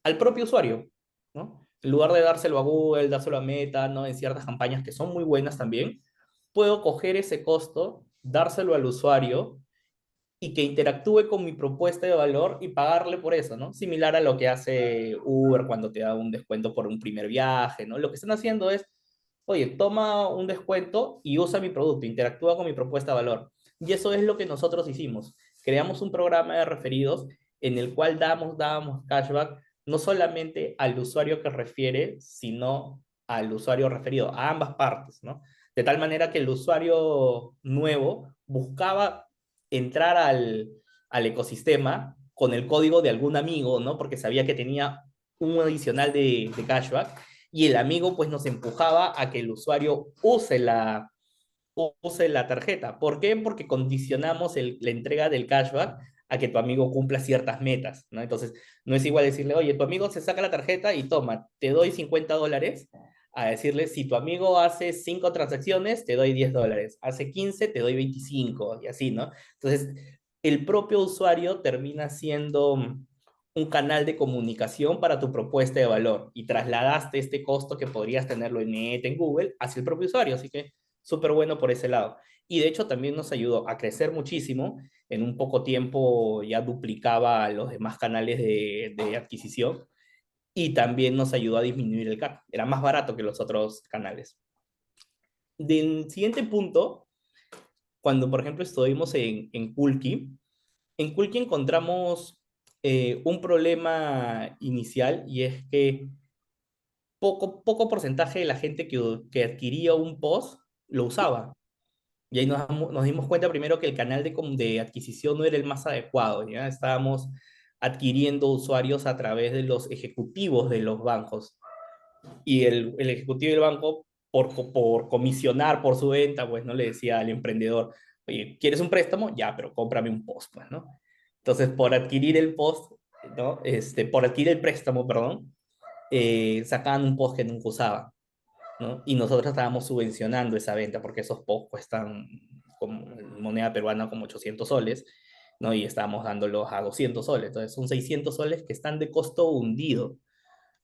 al propio usuario, ¿no? En lugar de dárselo a Google, dárselo a Meta, ¿no? En ciertas campañas que son muy buenas también, puedo coger ese costo, dárselo al usuario y que interactúe con mi propuesta de valor y pagarle por eso, ¿no? Similar a lo que hace Uber cuando te da un descuento por un primer viaje, ¿no? Lo que están haciendo es, oye, toma un descuento y usa mi producto, interactúa con mi propuesta de valor. Y eso es lo que nosotros hicimos. Creamos un programa de referidos en el cual dábamos cashback no solamente al usuario que refiere, sino al usuario referido, a ambas partes, ¿no? De tal manera que el usuario nuevo buscaba entrar al ecosistema con el código de algún amigo, ¿no? Porque sabía que tenía un adicional de cashback y el amigo pues nos empujaba a que el usuario use la tarjeta. ¿Por qué? Porque condicionamos la entrega del cashback a que tu amigo cumpla ciertas metas, ¿no? Entonces, no es igual decirle, oye, tu amigo se saca la tarjeta y toma, te doy $50, a decirle, si tu amigo hace 5 transacciones, te doy $10, hace 15, te doy 25, y así, ¿no? Entonces, el propio usuario termina siendo un canal de comunicación para tu propuesta de valor y trasladaste este costo que podrías tenerlo en Net, en Google, hacia el propio usuario. Así que súper bueno por ese lado. Y de hecho también nos ayudó a crecer muchísimo. En un poco tiempo ya duplicaba los demás canales de adquisición y también nos ayudó a disminuir el CAC. Era más barato que los otros canales. Del siguiente punto, cuando por ejemplo estuvimos en Kulki, encontramos un problema inicial y es que poco porcentaje de la gente que adquiría un post lo usaba. Y ahí nos dimos cuenta primero que el canal de adquisición no era el más adecuado, ¿ya? Estábamos adquiriendo usuarios a través de los ejecutivos de los bancos. Y el ejecutivo del banco, por comisionar por su venta, pues no le decía al emprendedor, oye, ¿quieres un préstamo? Ya, pero cómprame un post, pues, ¿no? Entonces, por adquirir el post, ¿no? Por adquirir el préstamo, perdón, sacaban un post que nunca usaban, ¿no? Y nosotros estábamos subvencionando esa venta porque esos posts cuestan como moneda peruana como 800 soles, ¿no? Y estábamos dándolos a 200 soles. Entonces, son 600 soles que están de costo hundido,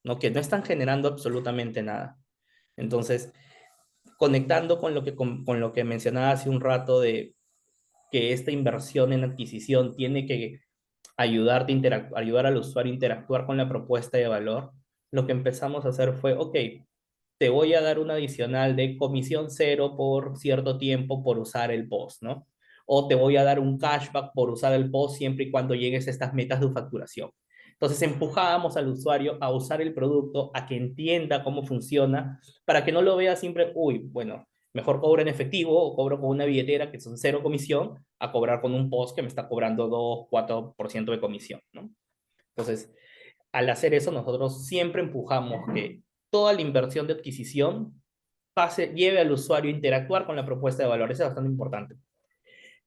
¿no? Que no están generando absolutamente nada. Entonces, conectando con lo que mencionaba hace un rato de que esta inversión en adquisición tiene que ayudar al usuario a interactuar con la propuesta de valor, lo que empezamos a hacer fue, ok, te voy a dar un adicional de comisión cero por cierto tiempo por usar el post, ¿no? O te voy a dar un cashback por usar el post siempre y cuando llegues a estas metas de facturación. Entonces empujábamos al usuario a usar el producto, a que entienda cómo funciona, para que no lo vea siempre, uy, bueno, mejor cobro en efectivo o cobro con una billetera que son cero comisión, a cobrar con un post que me está cobrando 2, 4% de comisión, ¿no? Entonces, al hacer eso, nosotros siempre empujamos que toda la inversión de adquisición lleve al usuario a interactuar con la propuesta de valor. Eso es bastante importante.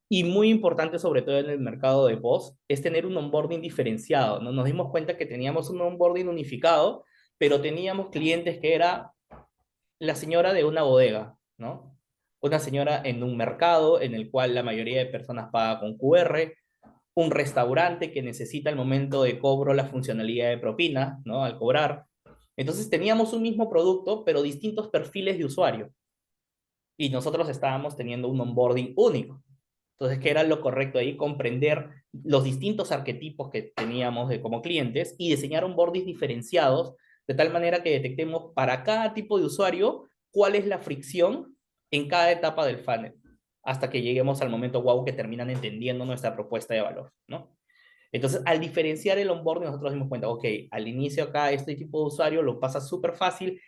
Y muy importante, sobre todo en el mercado de post, es tener un onboarding diferenciado, ¿no? Nos dimos cuenta que teníamos un onboarding unificado, pero teníamos clientes que era la señora de una bodega, ¿no? Una señora en un mercado en el cual la mayoría de personas paga con QR, un restaurante que necesita al momento de cobro la funcionalidad de propina, ¿no? Al cobrar. Entonces teníamos un mismo producto, pero distintos perfiles de usuario. Y nosotros estábamos teniendo un onboarding único. Entonces, ¿qué era lo correcto ahí? Comprender los distintos arquetipos que teníamos como clientes y diseñar onboardings diferenciados de tal manera que detectemos para cada tipo de usuario cuál es la fricción en cada etapa del funnel, hasta que lleguemos al momento wow que terminan entendiendo nuestra propuesta de valor, ¿no? Entonces, al diferenciar el onboarding, nosotros nos dimos cuenta, ok, al inicio acá este tipo de usuario lo pasa súper fácil,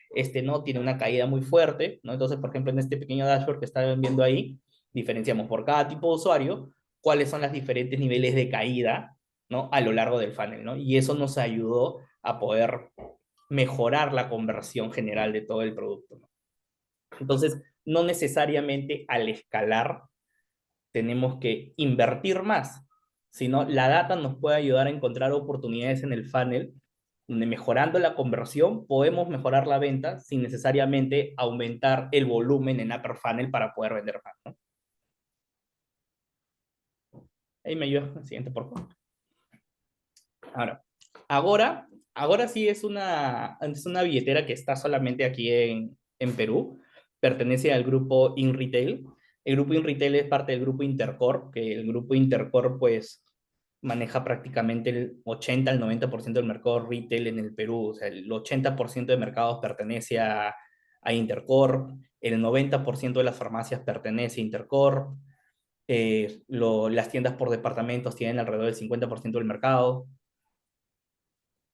no tiene una caída muy fuerte, ¿no? Entonces, por ejemplo, en este pequeño dashboard que están viendo ahí, diferenciamos por cada tipo de usuario cuáles son los diferentes niveles de caída, ¿no? A lo largo del funnel, ¿no? Y eso nos ayudó a poder mejorar la conversión general de todo el producto, ¿no? Entonces, no necesariamente al escalar tenemos que invertir más, sino la data nos puede ayudar a encontrar oportunidades en el funnel donde mejorando la conversión podemos mejorar la venta sin necesariamente aumentar el volumen en upper funnel para poder vender más, ¿no? Ahí me ayuda, siguiente por favor. Ahora sí es una billetera que está solamente aquí en Perú, pertenece al grupo InRetail. El grupo InRetail es parte del grupo Intercorp, que el grupo Intercorp pues maneja prácticamente el 80 al 90% del mercado retail en el Perú. O sea, el 80% de mercados pertenece a Intercorp, el 90% de las farmacias pertenece a Intercorp, las tiendas por departamentos tienen alrededor del 50% del mercado.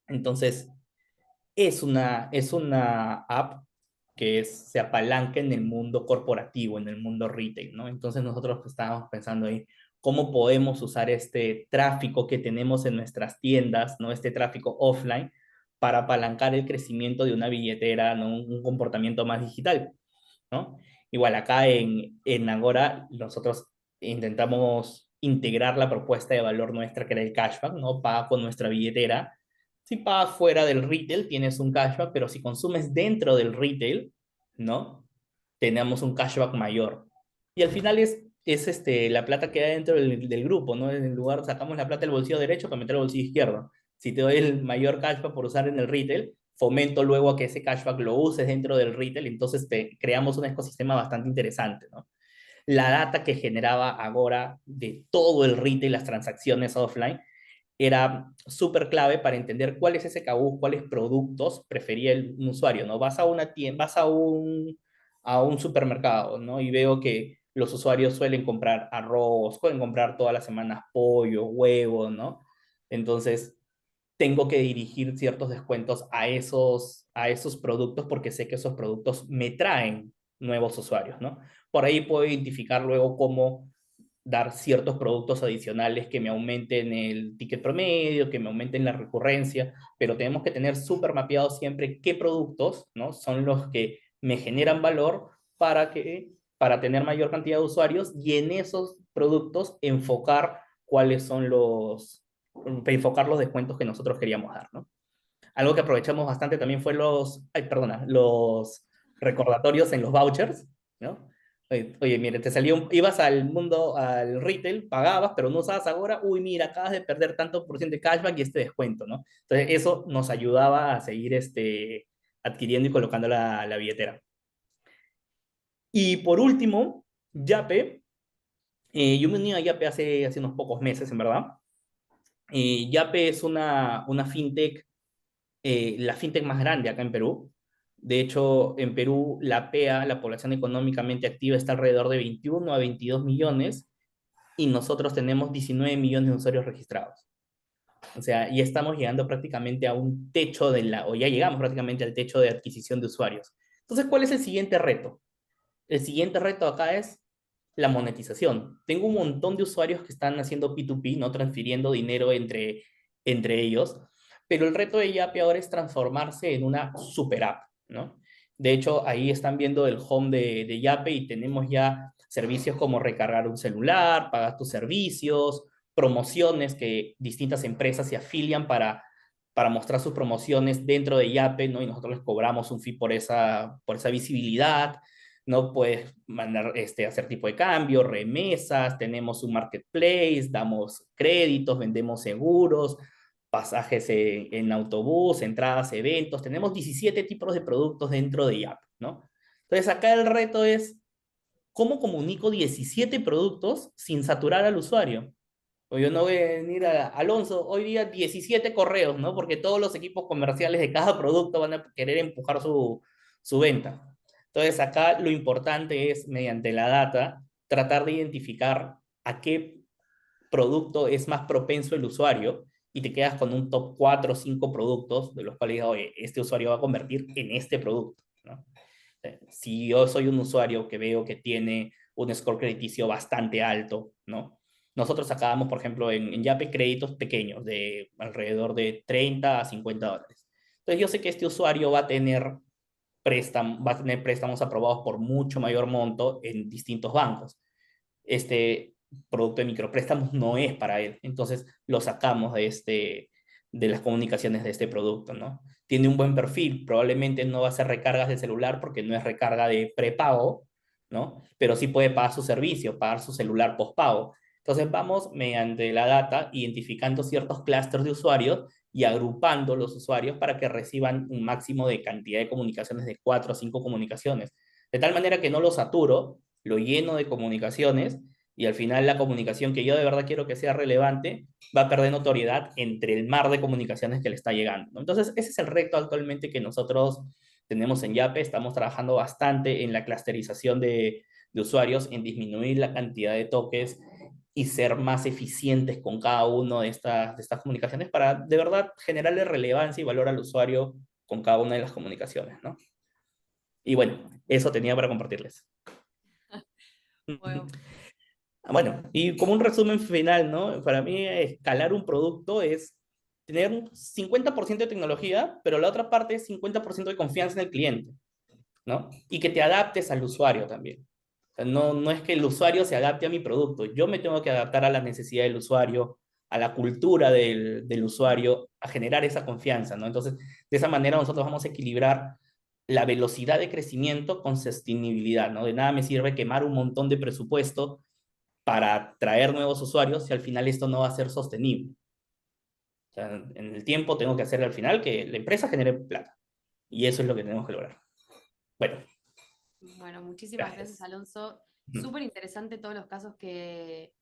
Entonces, es una app que se apalanca en el mundo corporativo, en el mundo retail, ¿no? Entonces nosotros estábamos pensando ahí, ¿cómo podemos usar este tráfico que tenemos en nuestras tiendas, ¿no? Este tráfico offline, para apalancar el crecimiento de una billetera, ¿no? Un comportamiento más digital, ¿no? Igual acá en Agora nosotros intentamos integrar la propuesta de valor nuestra, que era el cashback, ¿no? Paga con nuestra billetera. Si pagas fuera del retail, tienes un cashback, pero si consumes dentro del retail, ¿no? Tenemos un cashback mayor. Y al final es la plata que da dentro del grupo, ¿no? En el lugar sacamos la plata del bolsillo derecho para meter al bolsillo izquierdo. si te doy el mayor cashback por usar en el retail, fomento luego a que ese cashback lo uses dentro del retail, entonces creamos un ecosistema bastante interesante, ¿no? La data que generaba Agora de todo el retail, las transacciones offline, era súper clave para entender cuál es ese SKU, cuáles productos prefería un usuario, ¿no? Vas a una tienda, vas a un supermercado, ¿no? Y veo que los usuarios suelen comprar arroz, pueden comprar todas las semanas pollo, huevo, ¿no? Entonces, tengo que dirigir ciertos descuentos a esos productos porque sé que esos productos me traen nuevos usuarios, ¿no? Por ahí puedo identificar luego cómo dar ciertos productos adicionales que me aumenten el ticket promedio, que me aumenten la recurrencia, pero tenemos que tener súper mapeado siempre qué productos, ¿no? Son los que me generan valor para tener mayor cantidad de usuarios y en esos productos enfocar cuáles son enfocar los descuentos que nosotros queríamos dar, ¿no? Algo que aprovechamos bastante también fue los recordatorios en los vouchers, ¿no? Oye, mire, ibas al retail, pagabas, pero no usabas ahora, uy, mira, acabas de perder tanto por ciento de cashback y este descuento, ¿no? Entonces, eso nos ayudaba a seguir adquiriendo y colocando la billetera. Y por último, Yape. Yo me uní a Yape hace unos pocos meses, en verdad. Yape es una fintech, la fintech más grande acá en Perú. De hecho, en Perú la PEA, la población económicamente activa, está alrededor de 21 a 22 millones y nosotros tenemos 19 millones de usuarios registrados. O sea, ya estamos llegando prácticamente a un techo o ya llegamos prácticamente al techo de adquisición de usuarios. Entonces, ¿cuál es el siguiente reto? El siguiente reto acá es la monetización. Tengo un montón de usuarios que están haciendo P2P, ¿no? Transfiriendo dinero entre ellos, pero el reto de Yape ahora es transformarse en una super app, ¿no? De hecho, ahí están viendo el home de Yape y tenemos ya servicios como recargar un celular, pagar tus servicios, promociones que distintas empresas se afilian para mostrar sus promociones dentro de Yape, ¿no? Y nosotros les cobramos un fee por esa visibilidad. No puedes mandar, hacer tipo de cambio, remesas, tenemos un marketplace, damos créditos, vendemos seguros, pasajes en autobús, entradas, eventos, tenemos 17 tipos de productos dentro de Yape, ¿no? Entonces acá el reto es, ¿cómo comunico 17 productos sin saturar al usuario? O yo no voy a venir a Alonso, hoy día 17 correos, ¿no? Porque todos los equipos comerciales de cada producto van a querer empujar su venta. Entonces, acá lo importante es, mediante la data, tratar de identificar a qué producto es más propenso el usuario y te quedas con un top 4 o 5 productos de los cuales digo, oye, este usuario va a convertir en este producto, ¿no? Si yo soy un usuario que veo que tiene un score crediticio bastante alto, ¿no? Nosotros sacábamos, por ejemplo, en Yape créditos pequeños de alrededor de 30 a 50 dólares. Entonces yo sé que este usuario va a tener préstamos aprobados por mucho mayor monto en distintos bancos. Este producto de micropréstamos no es para él, entonces lo sacamos de las comunicaciones de este producto, ¿no? Tiene un buen perfil, probablemente no va a hacer recargas de celular porque no es recarga de prepago, ¿no? Pero sí puede pagar su servicio, pagar su celular postpago. Entonces vamos mediante la data identificando ciertos clústeres de usuarios y agrupando los usuarios para que reciban un máximo de cantidad de comunicaciones de 4 o 5 comunicaciones. De tal manera que no lo saturo, lo lleno de comunicaciones y al final la comunicación que yo de verdad quiero que sea relevante va a perder notoriedad entre el mar de comunicaciones que le está llegando, ¿no? Entonces, ese es el reto actualmente que nosotros tenemos en Yape. Estamos trabajando bastante en la clusterización de usuarios, en disminuir la cantidad de toques y ser más eficientes con cada una de estas comunicaciones para de verdad generarle relevancia y valor al usuario con cada una de las comunicaciones, ¿no? Y bueno, eso tenía para compartirles. Bueno. Bueno, y como un resumen final, ¿no? Para mí, escalar un producto es tener un 50% de tecnología, pero la otra parte es 50% de confianza en el cliente, ¿no? Y que te adaptes al usuario también. O sea, no es que el usuario se adapte a mi producto, yo me tengo que adaptar a la necesidad del usuario, a la cultura del usuario, a generar esa confianza, ¿no? Entonces, de esa manera nosotros vamos a equilibrar la velocidad de crecimiento con sostenibilidad, ¿no? De nada me sirve quemar un montón de presupuesto para traer nuevos usuarios si al final esto no va a ser sostenible. O sea, en el tiempo tengo que hacer al final que la empresa genere plata. Y eso es lo que tenemos que lograr. Bueno, Bueno, muchísimas gracias, gracias. Alonso. Ujú. Súper interesante todos los casos que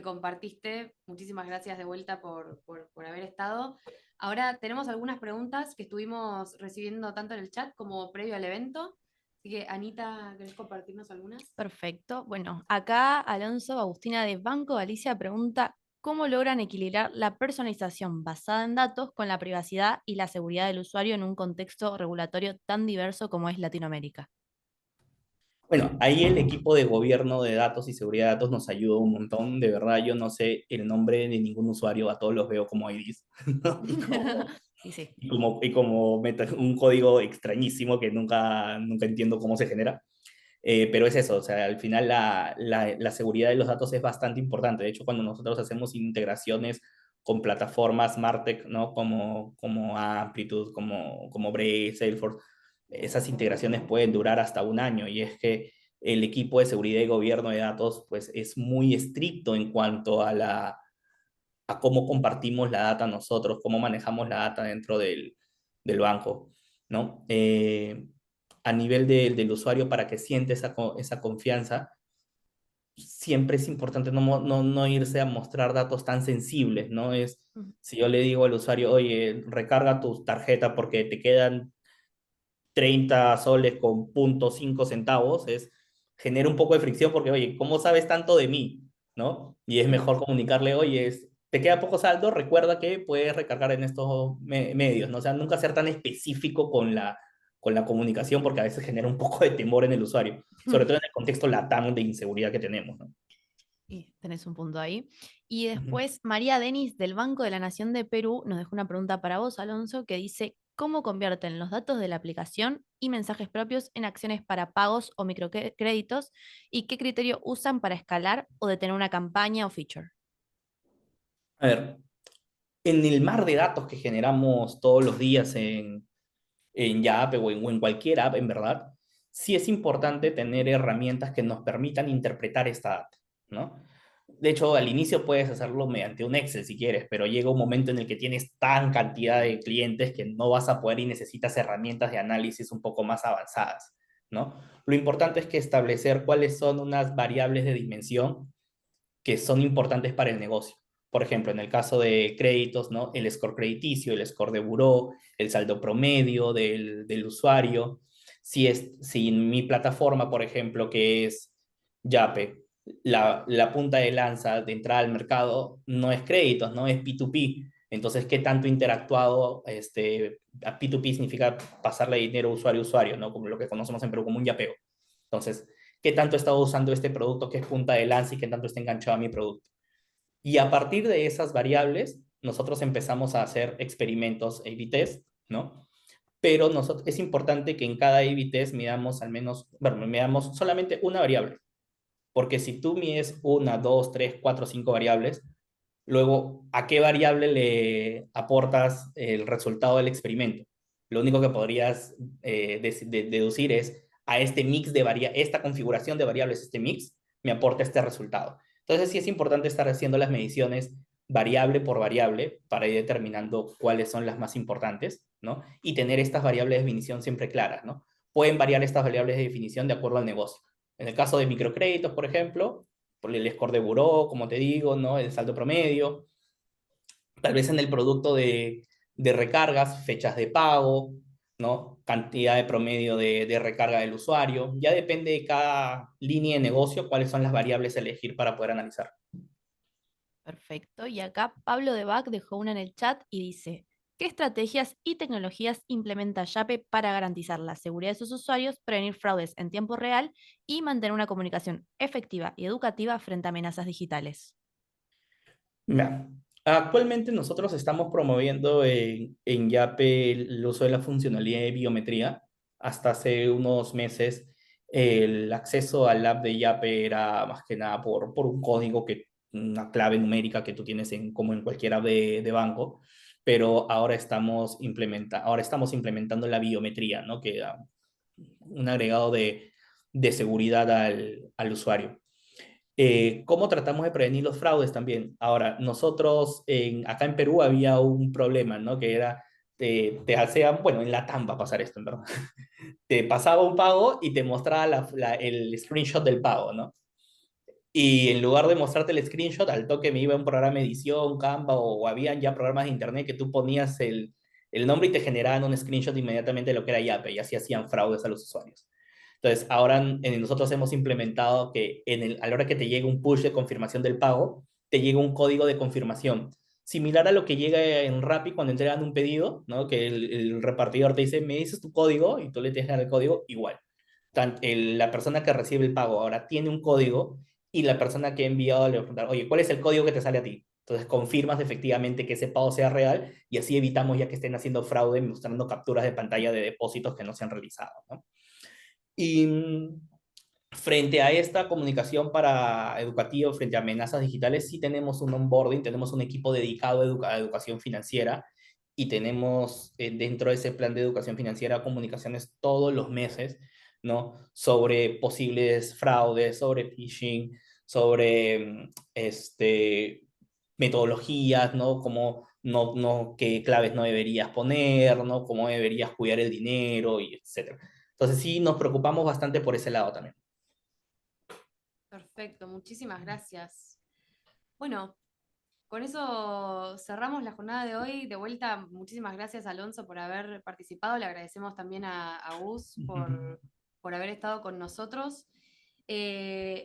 compartiste. Muchísimas gracias de vuelta por haber estado. Ahora tenemos algunas preguntas que estuvimos recibiendo tanto en el chat como previo al evento. Así que, Anita, ¿querés compartirnos algunas? Perfecto. Bueno, acá Alonso Agustina de Banco Galicia pregunta, ¿cómo logran equilibrar la personalización basada en datos con la privacidad y la seguridad del usuario en un contexto regulatorio tan diverso como es Latinoamérica? Bueno, ahí el equipo de gobierno de datos y seguridad de datos nos ayuda un montón. De verdad, yo no sé el nombre de ningún usuario, a todos los veo como IDs. ¿No? Y sí. Y como un código extrañísimo que nunca entiendo cómo se genera. Pero es eso, o sea, al final la seguridad de los datos es bastante importante. De hecho, cuando nosotros hacemos integraciones con plataformas MarTech, ¿no? Como Amplitude, como Braze, Salesforce, esas integraciones pueden durar hasta un año. Y es que el equipo de seguridad y gobierno de datos, pues, es muy estricto en cuanto a cómo compartimos la data nosotros, cómo manejamos la data dentro del banco, ¿no? A nivel del usuario, para que siente esa confianza, siempre es importante no irse a mostrar datos tan sensibles, ¿no? Si yo le digo al usuario, oye, recarga tu tarjeta porque te quedan 30 soles con 0,5 centavos, genera un poco de fricción porque, oye, ¿cómo sabes tanto de mí? ¿No? Y es mejor comunicarle, oye, te queda poco saldo, recuerda que puedes recargar en estos medios, ¿no? O sea, nunca ser tan específico con la comunicación porque a veces genera un poco de temor en el usuario, sobre todo en el contexto LATAM de inseguridad que tenemos, ¿no? Y tenés un punto ahí. Y Ujú. después María Denis del Banco de la Nación de Perú nos dejó una pregunta para vos, Alonso, que dice, ¿cómo convierten los datos de la aplicación y mensajes propios en acciones para pagos o microcréditos? ¿Y qué criterio usan para escalar o detener una campaña o feature? A ver, en el mar de datos que generamos todos los días en Yape o en cualquier app, en verdad, sí es importante tener herramientas que nos permitan interpretar esta data, ¿no? De hecho, al inicio puedes hacerlo mediante un Excel si quieres, pero llega un momento en el que tienes tan cantidad de clientes que no vas a poder y necesitas herramientas de análisis un poco más avanzadas, ¿no? Lo importante es que establecer cuáles son unas variables de dimensión que son importantes para el negocio. Por ejemplo, en el caso de créditos, ¿no? El score crediticio, el score de buró, el saldo promedio del usuario. Si en mi plataforma, por ejemplo, que es Yape, la punta de lanza de entrada al mercado no es créditos, no es P2P. Entonces, ¿qué tanto interactuado? A P2P significa pasarle dinero usuario a usuario, ¿no? Como lo que conocemos en Perú como un yapeo. Entonces, ¿qué tanto he estado usando este producto que es punta de lanza y qué tanto está enganchado a mi producto? Y a partir de esas variables, nosotros empezamos a hacer experimentos A/B test, ¿no? Pero es importante que en cada A/B test midamos al menos, bueno, midamos solamente una variable, porque si tú mides una, dos, tres, cuatro, cinco variables, luego, ¿a qué variable le aportas el resultado del experimento? Lo único que podrías deducir es a este mix de variables, esta configuración de variables, este mix, me aporta este resultado. Entonces, sí es importante estar haciendo las mediciones variable por variable para ir determinando cuáles son las más importantes, ¿no? Y tener estas variables de definición siempre claras, ¿no? Pueden variar estas variables de definición de acuerdo al negocio. En el caso de microcréditos, por ejemplo, por el score de buró, como te digo, ¿no? El saldo promedio, tal vez en el producto de recargas, fechas de pago, ¿no? Cantidad de promedio de recarga del usuario. Ya depende de cada línea de negocio cuáles son las variables a elegir para poder analizar. Perfecto. Y acá Pablo de Bac dejó una en el chat y dice, ¿qué estrategias y tecnologías implementa Yape para garantizar la seguridad de sus usuarios, prevenir fraudes en tiempo real y mantener una comunicación efectiva y educativa frente a amenazas digitales? Mira, actualmente nosotros estamos promoviendo en Yape el uso de la funcionalidad de biometría. Hasta hace unos meses el acceso al app de Yape era más que nada por un código, una clave numérica que tú tienes como en cualquier app de banco, pero ahora estamos implementando la biometría, ¿no? Que da un agregado de seguridad al usuario. ¿Cómo tratamos de prevenir los fraudes también? Ahora, nosotros acá en Perú había un problema, ¿no? Que era, te hacían, bueno, en Latam va a pasar esto, en verdad. Te pasaba un pago y te mostraba el screenshot del pago, ¿no? Y en lugar de mostrarte el screenshot, al toque me iba a un programa de edición, Canva, o habían ya programas de internet que tú ponías el nombre y te generaban un screenshot inmediatamente de lo que era Yape, y así hacían fraudes a los usuarios. Entonces, ahora nosotros hemos implementado que a la hora que te llega un push de confirmación del pago, te llega un código de confirmación, similar a lo que llega en Rappi cuando entregan un pedido, ¿no? Que el repartidor te dice, me dices tu código, y tú le tienes que dar el código, igual. La persona que recibe el pago ahora tiene un código y la persona que ha enviado le va a preguntar, oye, ¿cuál es el código que te sale a ti? Entonces confirmas efectivamente que ese pago sea real y así evitamos ya que estén haciendo fraude mostrando capturas de pantalla de depósitos que no se han realizado, ¿no? Y frente a esta comunicación para educativo, frente a amenazas digitales, sí tenemos un onboarding, tenemos un equipo dedicado a educación financiera y tenemos dentro de ese plan de educación financiera comunicaciones todos los meses, ¿no? Sobre posibles fraudes, sobre phishing, sobre metodologías, ¿no? Como qué claves no deberías poner, ¿no? Cómo deberías cuidar el dinero, y etcétera. Entonces sí nos preocupamos bastante por ese lado también. Perfecto, muchísimas gracias. Bueno, con eso cerramos la jornada de hoy. De vuelta, muchísimas gracias, Alonso, por haber participado. Le agradecemos también a Gus por haber estado con nosotros.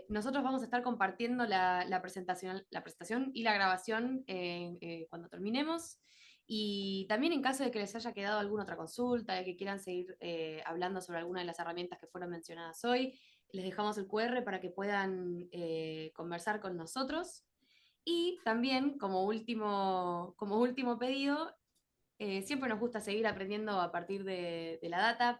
Nosotros vamos a estar compartiendo la presentación y la grabación cuando terminemos. Y también en caso de que les haya quedado alguna otra consulta, de que quieran seguir hablando sobre alguna de las herramientas que fueron mencionadas hoy, les dejamos el QR para que puedan conversar con nosotros. Y también, como último pedido, siempre nos gusta seguir aprendiendo a partir de la data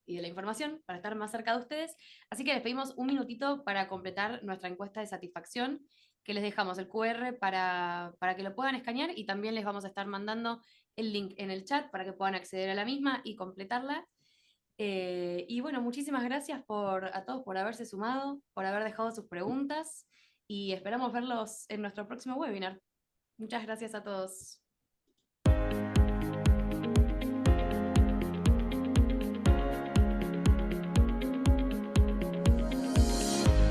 y de la información para estar más cerca de ustedes. Así que les pedimos un minutito para completar nuestra encuesta de satisfacción, que les dejamos el QR para que lo puedan escanear y también les vamos a estar mandando el link en el chat para que puedan acceder a la misma y completarla. Y bueno, muchísimas gracias a todos por haberse sumado, por haber dejado sus preguntas y esperamos verlos en nuestro próximo webinar. Muchas gracias a todos.